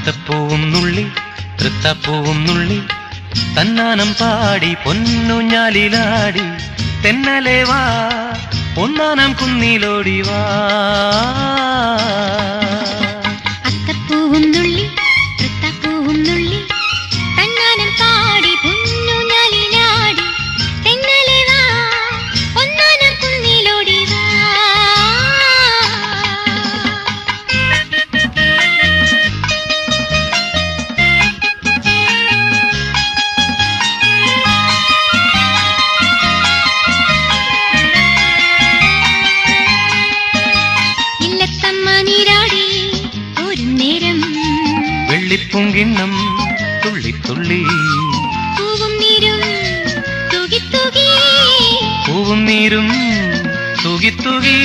അത്തപ്പൂവും നുള്ളി തൃത്തപ്പൂവും നുള്ളി തന്നാനം പാടി പൊന്നുഞ്ഞാലിലാടി തെന്നലെ വാ ഒന്നാനം കുന്നിലോടി വാ. അത്തപ്പൂവും നുള്ളി തൃത്തപ്പൂവും നുള്ളി തന്നാനം പാടി പൊന്നുഞ്ഞാലിലാടി തെന്നലെ വാ ഒന്നാനം കുന്നിലോടി വാ. വെള്ളിപ്പൂങ്കിണ്ണം തുള്ളി തുള്ളി പൂവും നീരും തൂകി തൂകി പൂവും നീരും തൂകി തൂകി